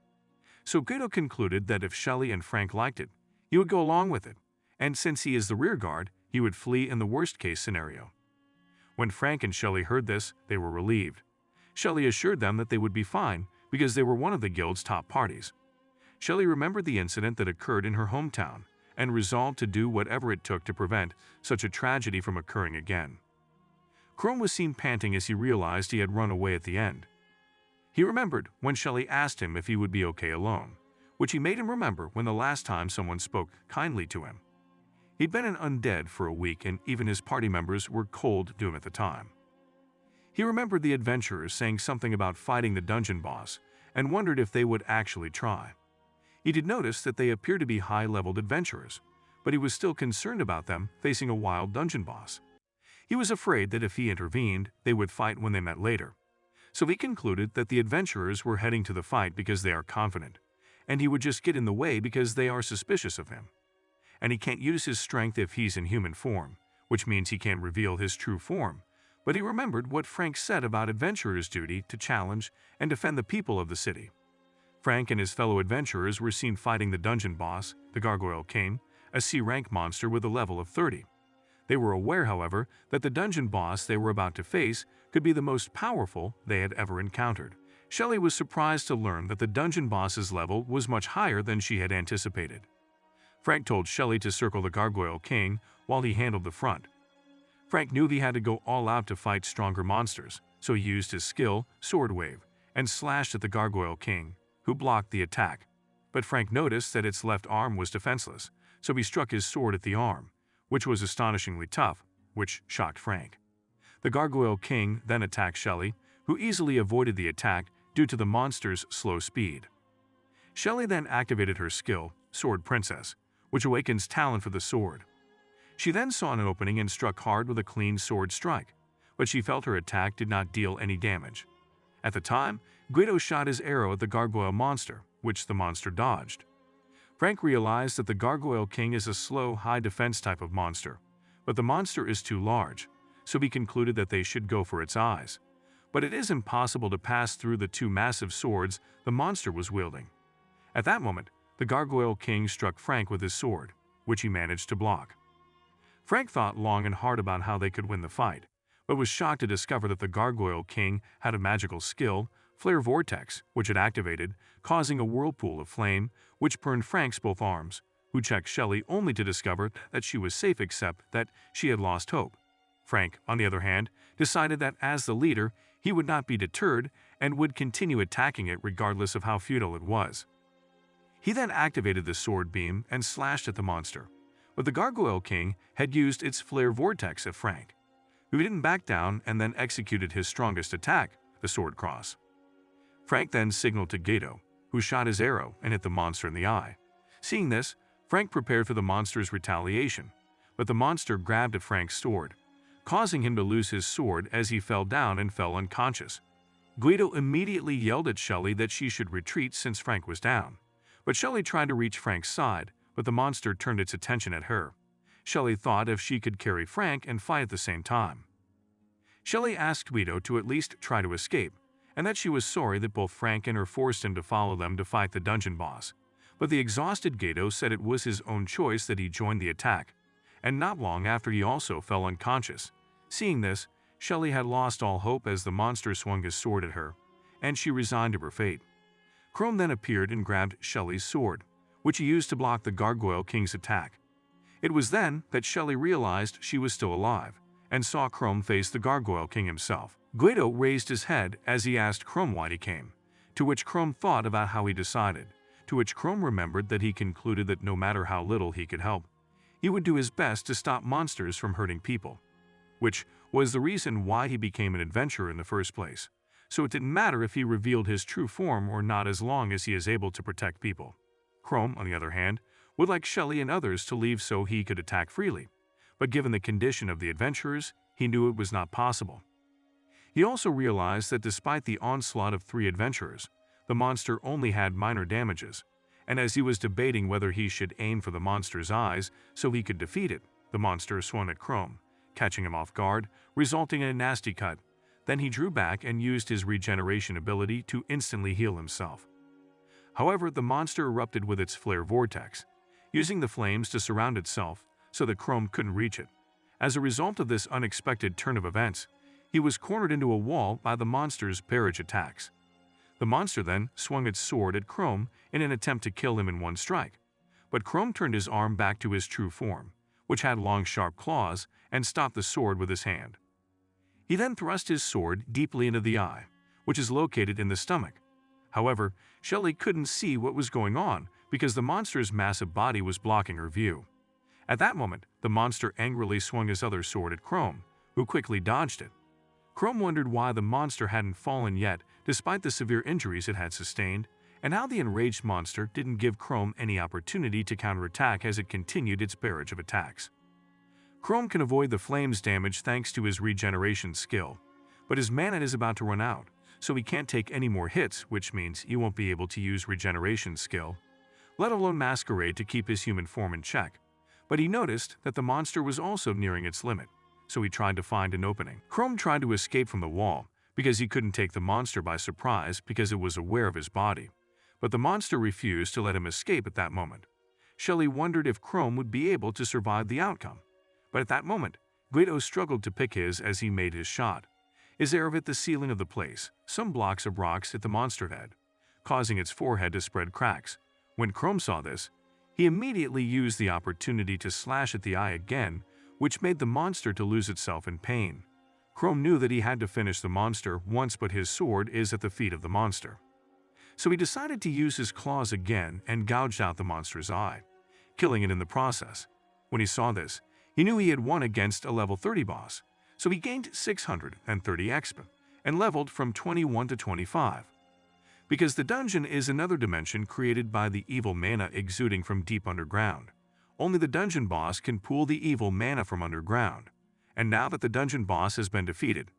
So Gato concluded that if Shelley and Frank liked it, he would go along with it, and since he is the rear guard, he would flee in the worst-case scenario. When Frank and Shelley heard this, they were relieved. Shelley assured them that they would be fine because they were one of the guild's top parties. Shelley remembered the incident that occurred in her hometown and resolved to do whatever it took to prevent such a tragedy from occurring again. Chrome was seen panting as he realized he had run away at the end. He remembered when Shelley asked him if he would be okay alone, which he made him remember when the last time someone spoke kindly to him. He'd been an undead for a week, and even his party members were cold to him at the time. He remembered the adventurers saying something about fighting the dungeon boss and wondered if they would actually try. He did notice that they appeared to be high-leveled adventurers, but he was still concerned about them facing a wild dungeon boss. He was afraid that if he intervened, they would fight when they met later. So he concluded that the adventurers were heading to the fight because they are confident, and he would just get in the way because they are suspicious of him. And he can't use his strength if he's in human form, which means he can't reveal his true form. But he remembered what Frank said about adventurers' duty to challenge and defend the people of the city. Frank and his fellow adventurers were seen fighting the dungeon boss, the Gargoyle King, a C-rank monster with a level of 30. They were aware, however, that the dungeon boss they were about to face could be the most powerful they had ever encountered. Shelley was surprised to learn that the dungeon boss's level was much higher than she had anticipated. Frank told Shelley to circle the Gargoyle King while he handled the front. Frank knew he had to go all out to fight stronger monsters, so he used his skill, Sword Wave, and slashed at the Gargoyle King, who blocked the attack. But Frank noticed that its left arm was defenseless, so he struck his sword at the arm, which was astonishingly tough, which shocked Frank. The Gargoyle King then attacked Shelley, who easily avoided the attack due to the monster's slow speed. Shelley then activated her skill, Sword Princess, which awakens talent for the sword. She then saw an opening and struck hard with a clean sword strike, but she felt her attack did not deal any damage. At the time, Guido shot his arrow at the gargoyle monster, which the monster dodged. Frank realized that the Gargoyle King is a slow, high-defense type of monster, but the monster is too large, so he concluded that they should go for its eyes. But it is impossible to pass through the two massive swords the monster was wielding. At that moment, the Gargoyle King struck Frank with his sword, which he managed to block. Frank thought long and hard about how they could win the fight, but was shocked to discover that the Gargoyle King had a magical skill, Flare Vortex, which it activated, causing a whirlpool of flame, which burned Frank's both arms, who checked Shelley only to discover that she was safe except that she had lost hope. Frank, on the other hand, decided that as the leader, he would not be deterred and would continue attacking it regardless of how futile it was. He then activated the sword beam and slashed at the monster, but the Gargoyle King had used its Flare Vortex at Frank, who didn't back down and then executed his strongest attack, the Sword Cross. Frank then signaled to Gato, who shot his arrow and hit the monster in the eye. Seeing this, Frank prepared for the monster's retaliation, but the monster grabbed at Frank's sword, causing him to lose his sword as he fell down and fell unconscious. Guido immediately yelled at Shelley that she should retreat since Frank was down, but Shelley tried to reach Frank's side, but the monster turned its attention at her. Shelley thought if she could carry Frank and fight at the same time. Shelley asked Guido to at least try to escape, and that she was sorry that both Frank and her forced him to follow them to fight the dungeon boss. But the exhausted Gato said it was his own choice that he joined the attack, and not long after he also fell unconscious. Seeing this, Shelley had lost all hope as the monster swung his sword at her, and she resigned to her fate. Chrome then appeared and grabbed Shelley's sword, which he used to block the Gargoyle King's attack. It was then that Shelley realized she was still alive, and saw Chrome face the Gargoyle King himself. Guido raised his head as he asked Chrome why he came, to which Chrome thought about how he decided, to which Chrome remembered that he concluded that no matter how little he could help, he would do his best to stop monsters from hurting people, which was the reason why he became an adventurer in the first place. So it didn't matter if he revealed his true form or not as long as he is able to protect people. Chrome, on the other hand, would like Shelley and others to leave so he could attack freely, but given the condition of the adventurers, he knew it was not possible. He also realized that despite the onslaught of 3 adventurers, the monster only had minor damages, and as he was debating whether he should aim for the monster's eyes so he could defeat it, the monster swung at Chrome, catching him off guard, resulting in a nasty cut. Then he drew back and used his regeneration ability to instantly heal himself. However, the monster erupted with its flare vortex, using the flames to surround itself so that Chrome couldn't reach it. As a result of this unexpected turn of events, he was cornered into a wall by the monster's barrage attacks. The monster then swung its sword at Chrome in an attempt to kill him in one strike, but Chrome turned his arm back to his true form, which had long sharp claws, and stopped the sword with his hand. He then thrust his sword deeply into the eye, which is located in the stomach. However, Shelley couldn't see what was going on because the monster's massive body was blocking her view. At that moment, the monster angrily swung his other sword at Chrome, who quickly dodged it. Chrome wondered why the monster hadn't fallen yet despite the severe injuries it had sustained, and how the enraged monster didn't give Chrome any opportunity to counterattack as it continued its barrage of attacks. Chrome can avoid the flames damage thanks to his regeneration skill, but his mana is about to run out, so he can't take any more hits, which means he won't be able to use regeneration skill, let alone masquerade to keep his human form in check. But he noticed that the monster was also nearing its limit, so he tried to find an opening. Chrome tried to escape from the wall because he couldn't take the monster by surprise because it was aware of his body, but the monster refused to let him escape at that moment. Shelley wondered if Chrome would be able to survive the outcome, but at that moment, Guido struggled to pick his as he made his shot. His arrow hit the ceiling of the place. Some blocks of rocks hit the monster head, causing its forehead to spread cracks. When Chrome saw this, he immediately used the opportunity to slash at the eye again, which made the monster to lose itself in pain. Chrome knew that he had to finish the monster once, but his sword is at the feet of the monster. So he decided to use his claws again and gouged out the monster's eye, killing it in the process. When he saw this, he knew he had won against a level 30 boss, so he gained 630 XP and leveled from 21 to 25. Because the dungeon is another dimension created by the evil mana exuding from deep underground, only the dungeon boss can pull the evil mana from underground. And now that the dungeon boss has been defeated,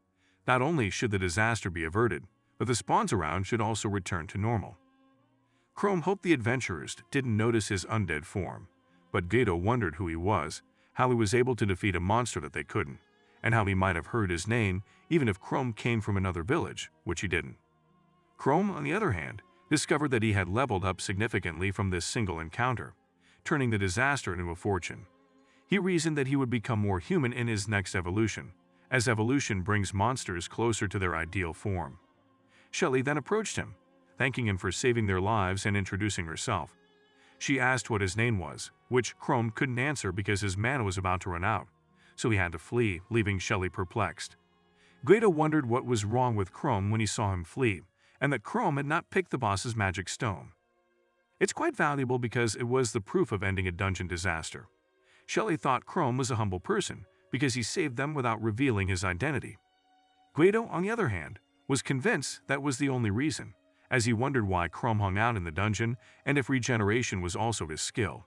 not only should the disaster be averted, but the spawns around should also return to normal. Chrome hoped the adventurers didn't notice his undead form, but Gato wondered who he was, how he was able to defeat a monster that they couldn't, and how he might have heard his name even if Chrome came from another village, which he didn't. Chrome, on the other hand, discovered that he had leveled up significantly from this single encounter, turning the disaster into a fortune. He reasoned that he would become more human in his next evolution, as evolution brings monsters closer to their ideal form. Shelley then approached him, thanking him for saving their lives and introducing herself. She asked what his name was, which Chrome couldn't answer because his mana was about to run out, so he had to flee, leaving Shelley perplexed. Guido wondered what was wrong with Chrome when he saw him flee, and that Chrome had not picked the boss's magic stone. It's quite valuable because it was the proof of ending a dungeon disaster. Shelley thought Chrome was a humble person because he saved them without revealing his identity. Guido, on the other hand, was convinced that was the only reason, as he wondered why Chrome hung out in the dungeon and if regeneration was also his skill.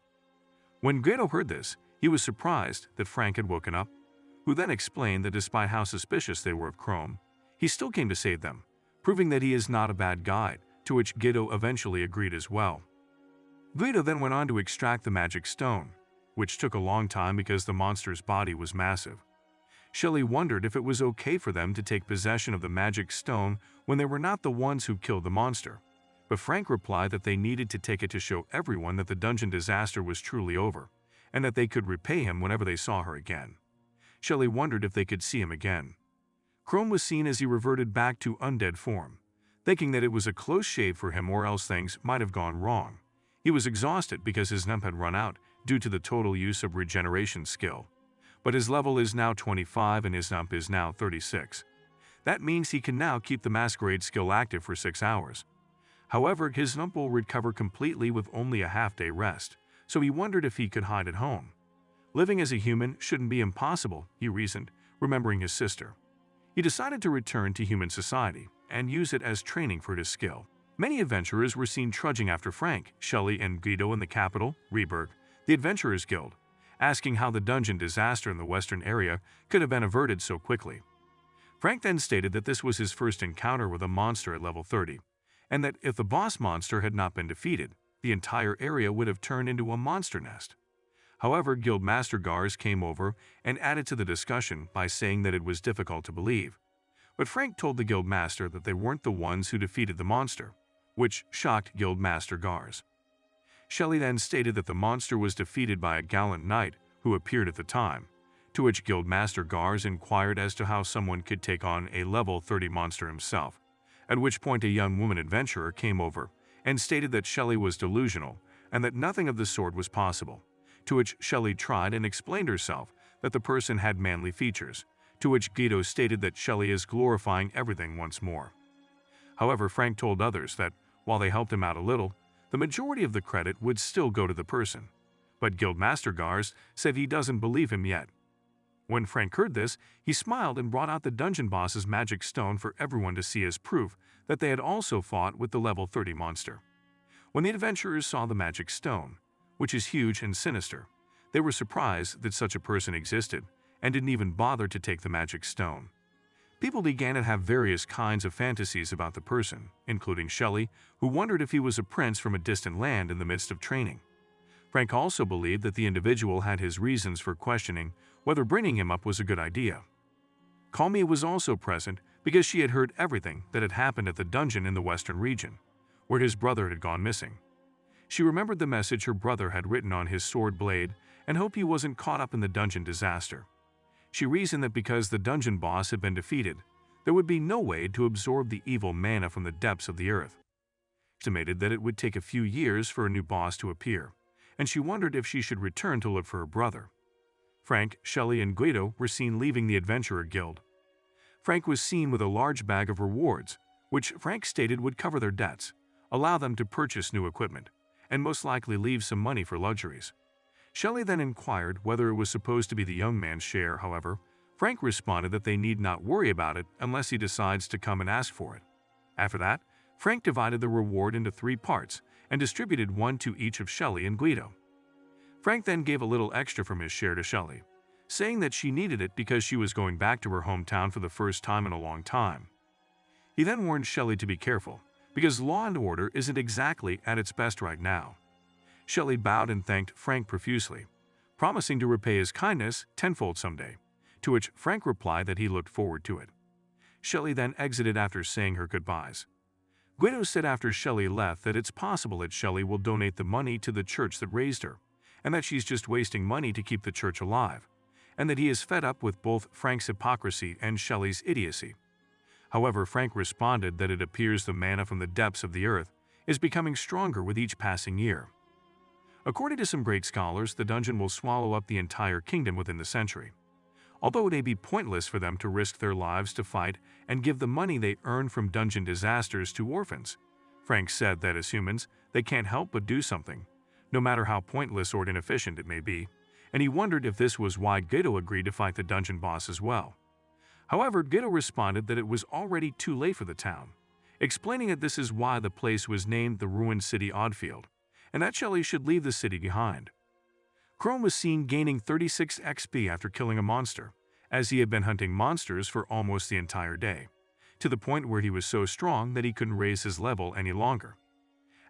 When Guido heard this, he was surprised that Frank had woken up, who then explained that despite how suspicious they were of Chrome, he still came to save them, proving that he is not a bad guide, to which Guido eventually agreed as well. Guido then went on to extract the magic stone, which took a long time because the monster's body was massive. Shelley wondered if it was okay for them to take possession of the magic stone when they were not the ones who killed the monster. But Frank replied that they needed to take it to show everyone that the dungeon disaster was truly over, and that they could repay him whenever they saw her again. Shelley wondered if they could see him again. Chrome was seen as he reverted back to undead form, thinking that it was a close shave for him or else things might have gone wrong. He was exhausted because his nump had run out due to the total use of regeneration skill. But his level is now 25 and his nump is now 36. That means he can now keep the masquerade skill active for 6 hours. However, his nump will recover completely with only a half-day rest, so he wondered if he could hide at home. Living as a human shouldn't be impossible, he reasoned, remembering his sister. He decided to return to human society and use it as training for his skill. Many adventurers were seen trudging after Frank, Shelley, and Guido in the capital, Rehberg, the Adventurers Guild, asking how the dungeon disaster in the western area could have been averted so quickly. Frank then stated that this was his first encounter with a monster at level 30, and that if the boss monster had not been defeated, the entire area would have turned into a monster nest. However, Guildmaster Gars came over and added to the discussion by saying that it was difficult to believe. But Frank told the Guildmaster that they weren't the ones who defeated the monster, which shocked Guildmaster Gars. Shelley then stated that the monster was defeated by a gallant knight who appeared at the time, to which Guildmaster Gars inquired as to how someone could take on a level 30 monster himself, at which point a young woman adventurer came over and stated that Shelley was delusional and that nothing of the sort was possible, to which Shelley tried and explained herself that the person had manly features, to which Guido stated that Shelley is glorifying everything once more. However, Frank told others that, while they helped him out a little, the majority of the credit would still go to the person. But Guildmaster Gars said he doesn't believe him yet. When Frank heard this, he smiled and brought out the dungeon boss's magic stone for everyone to see as proof that they had also fought with the level 30 monster. When the adventurers saw the magic stone, which is huge and sinister, they were surprised that such a person existed and didn't even bother to take the magic stone. People began to have various kinds of fantasies about the person, including Shelley, who wondered if he was a prince from a distant land in the midst of training. Frank also believed that the individual had his reasons for questioning whether bringing him up was a good idea. Calmia was also present because she had heard everything that had happened at the dungeon in the western region, where his brother had gone missing. She remembered the message her brother had written on his sword blade and hoped he wasn't caught up in the dungeon disaster. She reasoned that because the dungeon boss had been defeated, there would be no way to absorb the evil mana from the depths of the earth. She estimated that it would take a few years for a new boss to appear, and she wondered if she should return to look for her brother. Frank, Shelley, and Guido were seen leaving the Adventurer Guild. Frank was seen with a large bag of rewards, which Frank stated would cover their debts, allow them to purchase new equipment, and most likely leave some money for luxuries. Shelley then inquired whether it was supposed to be the young man's share. However, Frank responded that they need not worry about it unless he decides to come and ask for it. After that, Frank divided the reward into 3 parts and distributed one to each of Shelley and Guido. Frank then gave a little extra from his share to Shelley, saying that she needed it because she was going back to her hometown for the first time in a long time. He then warned Shelley to be careful, because law and order isn't exactly at its best right now. Shelley bowed and thanked Frank profusely, promising to repay his kindness tenfold someday, to which Frank replied that he looked forward to it. Shelley then exited after saying her goodbyes. Guido said after Shelley left that it's possible that Shelley will donate the money to the church that raised her, and that she's just wasting money to keep the church alive, and that he is fed up with both Frank's hypocrisy and Shelley's idiocy. However, Frank responded that it appears the mana from the depths of the earth is becoming stronger with each passing year. According to some great scholars, the dungeon will swallow up the entire kingdom within the century. Although it may be pointless for them to risk their lives to fight and give the money they earn from dungeon disasters to orphans, Frank said that as humans, they can't help but do something, no matter how pointless or inefficient it may be, and he wondered if this was why Guido agreed to fight the dungeon boss as well. However, Guido responded that it was already too late for the town, explaining that this is why the place was named the Ruined City Oddfield, and that Shelley should leave the city behind. Chrome was seen gaining 36 XP after killing a monster, as he had been hunting monsters for almost the entire day, to the point where he was so strong that he couldn't raise his level any longer.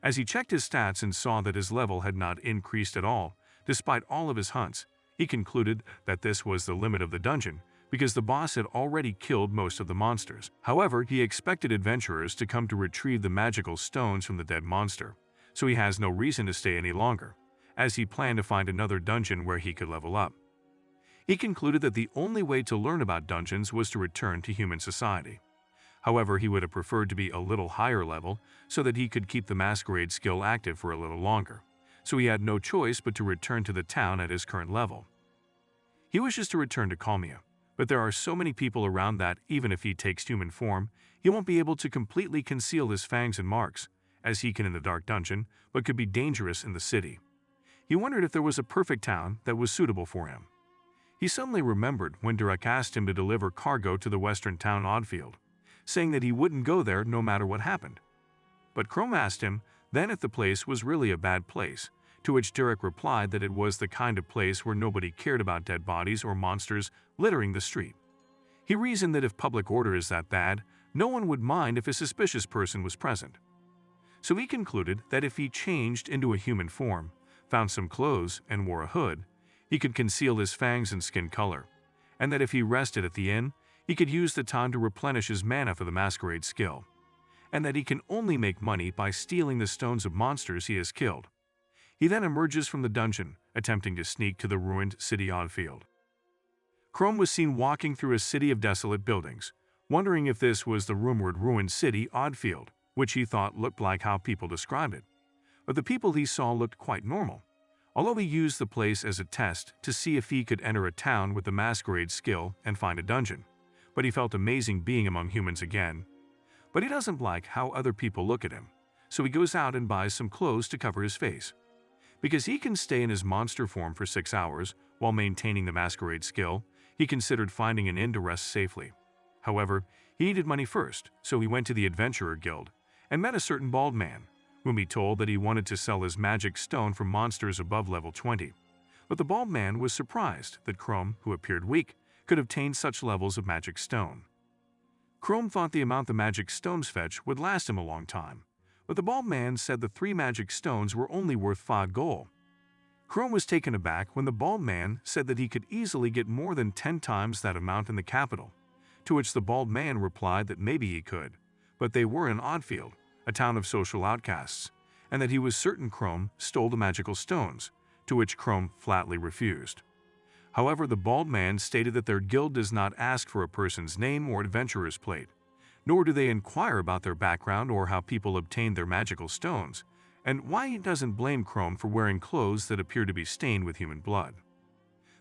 As he checked his stats and saw that his level had not increased at all, despite all of his hunts, he concluded that this was the limit of the dungeon, because the boss had already killed most of the monsters. However, he expected adventurers to come to retrieve the magical stones from the dead monster, so he has no reason to stay any longer, as he planned to find another dungeon where he could level up. He concluded that the only way to learn about dungeons was to return to human society. However, he would have preferred to be a little higher level so that he could keep the masquerade skill active for a little longer, so he had no choice but to return to the town at his current level. He wishes to return to Kalmia, but there are so many people around that even if he takes human form, he won't be able to completely conceal his fangs and marks, as he can in the dark dungeon, but could be dangerous in the city. He wondered if there was a perfect town that was suitable for him. He suddenly remembered when Durek asked him to deliver cargo to the western town Oddfield, saying that he wouldn't go there no matter what happened. But Chrome asked him then if the place was really a bad place, to which Durek replied that it was the kind of place where nobody cared about dead bodies or monsters littering the street. He reasoned that if public order is that bad, no one would mind if a suspicious person was present. So he concluded that if he changed into a human form, found some clothes, and wore a hood, he could conceal his fangs and skin color, and that if he rested at the inn, he could use the time to replenish his mana for the masquerade skill, and that he can only make money by stealing the stones of monsters he has killed. He then emerges from the dungeon, attempting to sneak to the ruined city Oddfield. Chrome was seen walking through a city of desolate buildings, wondering if this was the rumored ruined city Oddfield, which he thought looked like how people described it. But the people he saw looked quite normal, although he used the place as a test to see if he could enter a town with the masquerade skill and find a dungeon. But he felt amazing being among humans again. But he doesn't like how other people look at him, so he goes out and buys some clothes to cover his face. Because he can stay in his monster form for 6 hours while maintaining the masquerade skill, he considered finding an inn to rest safely. However, he needed money first, so he went to the Adventurer Guild and met a certain bald man, whom he told that he wanted to sell his magic stone for monsters above level 20. But the bald man was surprised that Chrome, who appeared weak, could obtain such levels of magic stone. Chrome thought the amount the magic stones fetch would last him a long time, but the bald man said the 3 magic stones were only worth 5 gold. Chrome was taken aback when the bald man said that he could easily get more than 10 times that amount in the capital, to which the bald man replied that maybe he could, but they were in Oddfield, a town of social outcasts, and that he was certain Chrome stole the magical stones, to which Chrome flatly refused. However, the bald man stated that their guild does not ask for a person's name or adventurer's plate, nor do they inquire about their background or how people obtain their magical stones, and why he doesn't blame Chrome for wearing clothes that appear to be stained with human blood.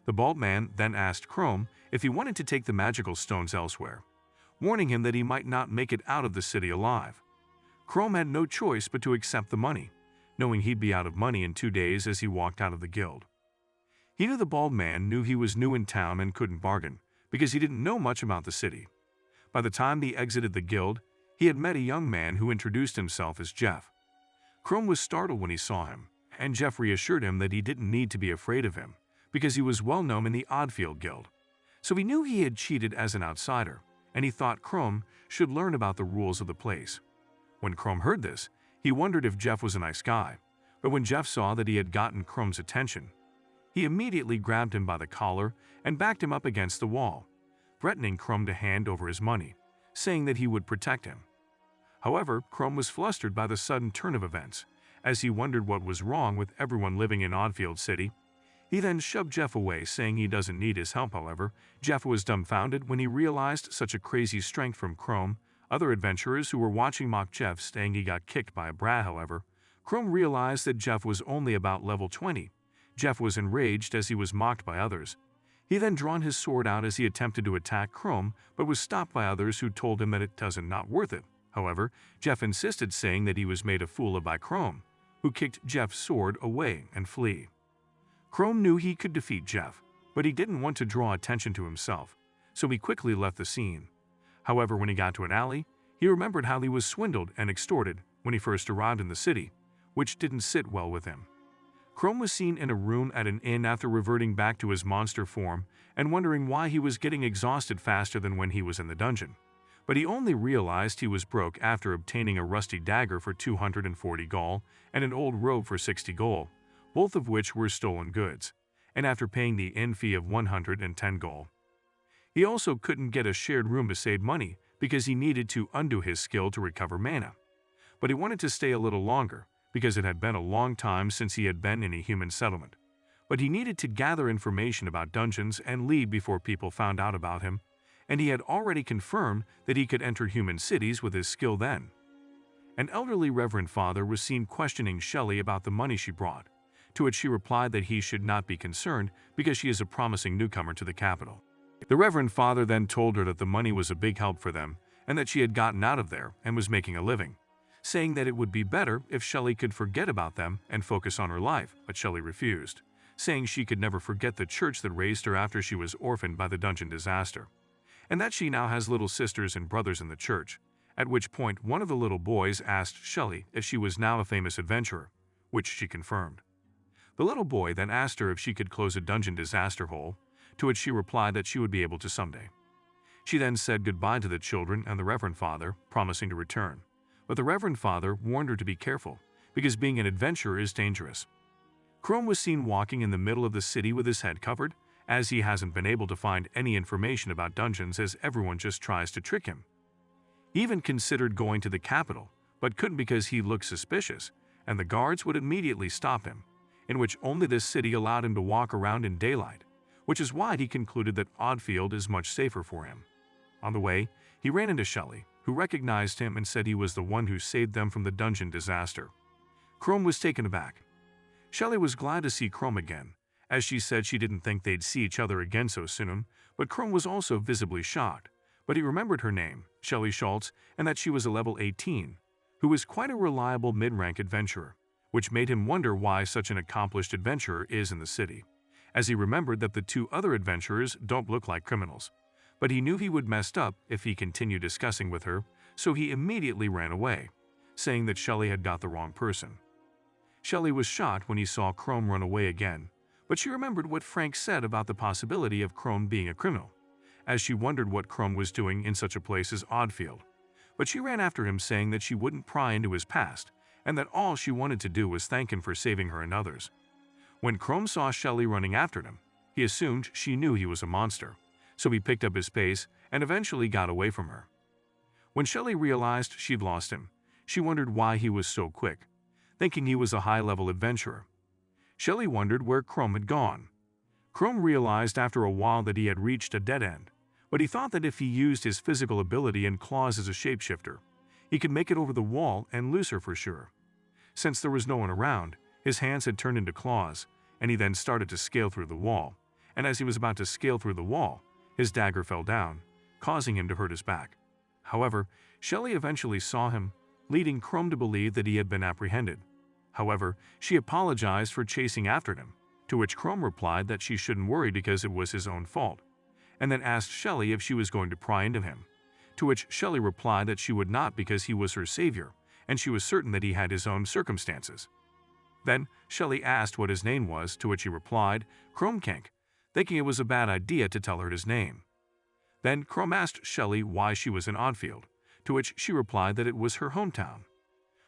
The bald man then asked Chrome if he wanted to take the magical stones elsewhere, warning him that he might not make it out of the city alive. Chrome had no choice but to accept the money, knowing he'd be out of money in 2 days as he walked out of the guild. He knew the bald man knew he was new in town and couldn't bargain, because he didn't know much about the city. By the time he exited the guild, he had met a young man who introduced himself as Jeff. Chrome was startled when he saw him, and Jeff reassured him that he didn't need to be afraid of him, because he was well known in the Oddfield Guild. So he knew he had cheated as an outsider, and he thought Chrome should learn about the rules of the place. When Chrome heard this, he wondered if Jeff was a nice guy, but when Jeff saw that he had gotten Chrome's attention, he immediately grabbed him by the collar and backed him up against the wall, threatening Chrome to hand over his money, saying that he would protect him. However, Chrome was flustered by the sudden turn of events, as he wondered what was wrong with everyone living in Oddfield City. He then shoved Jeff away, saying he doesn't need his help. However, Jeff was dumbfounded when he realized such a crazy strength from Chrome. Other adventurers who were watching mock Jeff, saying he got kicked by a brat. However, Chrome realized that Jeff was only about level 20. Jeff was enraged as he was mocked by others. He then drawn his sword out as he attempted to attack Chrome, but was stopped by others who told him that it doesn't not worth it. However, Jeff insisted, saying that he was made a fool of by Chrome, who kicked Jeff's sword away and flee. Chrome knew he could defeat Jeff, but he didn't want to draw attention to himself, so he quickly left the scene. However, when he got to an alley, he remembered how he was swindled and extorted when he first arrived in the city, which didn't sit well with him. Chrome was seen in a room at an inn after reverting back to his monster form and wondering why he was getting exhausted faster than when he was in the dungeon. But he only realized he was broke after obtaining a rusty dagger for 240 gold and an old robe for 60 gold, both of which were stolen goods, and after paying the inn fee of 110 gold. He also couldn't get a shared room to save money because he needed to undo his skill to recover mana. But he wanted to stay a little longer because it had been a long time since he had been in a human settlement. But he needed to gather information about dungeons and leave before people found out about him, and he had already confirmed that he could enter human cities with his skill then. An elderly Reverend Father was seen questioning Shelley about the money she brought, to which she replied that he should not be concerned because she is a promising newcomer to the capital. The Reverend Father then told her that the money was a big help for them and that she had gotten out of there and was making a living, saying that it would be better if Shelley could forget about them and focus on her life, but Shelley refused, saying she could never forget the church that raised her after she was orphaned by the dungeon disaster, and that she now has little sisters and brothers in the church, at which point one of the little boys asked Shelley if she was now a famous adventurer, which she confirmed. The little boy then asked her if she could close a dungeon disaster hole, to which she replied that she would be able to someday. She then said goodbye to the children and the Reverend Father, promising to return, but the Reverend Father warned her to be careful, because being an adventurer is dangerous. Chrome was seen walking in the middle of the city with his head covered, as he hasn't been able to find any information about dungeons as everyone just tries to trick him. He even considered going to the capital, but couldn't because he looked suspicious, and the guards would immediately stop him, in which only this city allowed him to walk around in daylight, which is why he concluded that Oddfield is much safer for him. On the way, he ran into Shelley, who recognized him and said he was the one who saved them from the dungeon disaster. Chrome was taken aback. Shelley was glad to see Chrome again, as she said she didn't think they'd see each other again so soon, but Chrome was also visibly shocked. But he remembered her name, Shelley Schultz, and that she was a level 18, who was quite a reliable mid-rank adventurer, which made him wonder why such an accomplished adventurer is in the city, as he remembered that the two other adventurers don't look like criminals. But he knew he would messed up if he continued discussing with her, so he immediately ran away, saying that Shelley had got the wrong person. Shelley was shocked when he saw Chrome run away again, but she remembered what Frank said about the possibility of Chrome being a criminal, as she wondered what Chrome was doing in such a place as Oddfield. But she ran after him saying that she wouldn't pry into his past, and that all she wanted to do was thank him for saving her and others. When Chrome saw Shelley running after him, he assumed she knew he was a monster, so he picked up his pace and eventually got away from her. When Shelley realized she'd lost him, she wondered why he was so quick, thinking he was a high-level adventurer. Shelley wondered where Chrome had gone. Chrome realized after a while that he had reached a dead end, but he thought that if he used his physical ability and claws as a shapeshifter, he could make it over the wall and lose her for sure. Since there was no one around, his hands had turned into claws, and he then started to scale through the wall, and as he was about to scale through the wall, his dagger fell down, causing him to hurt his back. However, Shelley eventually saw him, leading Chrome to believe that he had been apprehended. However, she apologized for chasing after him, to which Chrome replied that she shouldn't worry because it was his own fault, and then asked Shelley if she was going to pry into him, to which Shelley replied that she would not because he was her savior, and she was certain that he had his own circumstances. Then, Shelley asked what his name was, to which he replied, Chrome Kank, thinking it was a bad idea to tell her his name. Then Chrome asked Shelley why she was in Oddfield, to which she replied that it was her hometown.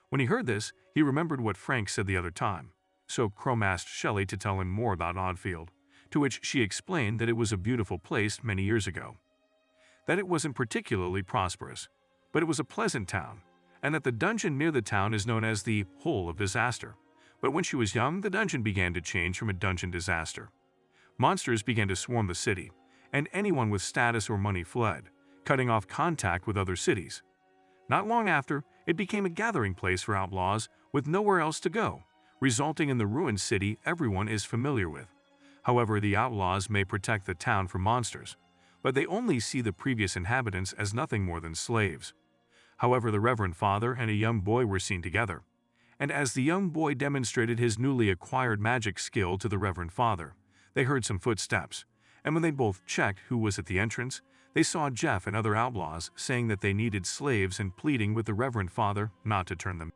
When he heard this, he remembered what Frank said the other time, so Chrome asked Shelley to tell him more about Oddfield, to which she explained that it was a beautiful place many years ago, that it wasn't particularly prosperous, but it was a pleasant town, and that the dungeon near the town is known as the Hole of Disaster. But when she was young, the dungeon began to change from a dungeon disaster. Monsters began to swarm the city, and anyone with status or money fled, cutting off contact with other cities. Not long after, it became a gathering place for outlaws with nowhere else to go, resulting in the ruined city everyone is familiar with. However, the outlaws may protect the town from monsters, but they only see the previous inhabitants as nothing more than slaves. However, the Reverend Father and a young boy were seen together, and as the young boy demonstrated his newly acquired magic skill to the Reverend Father, they heard some footsteps, and when they both checked who was at the entrance, they saw Jeff and other outlaws saying that they needed slaves and pleading with the Reverend Father not to turn them.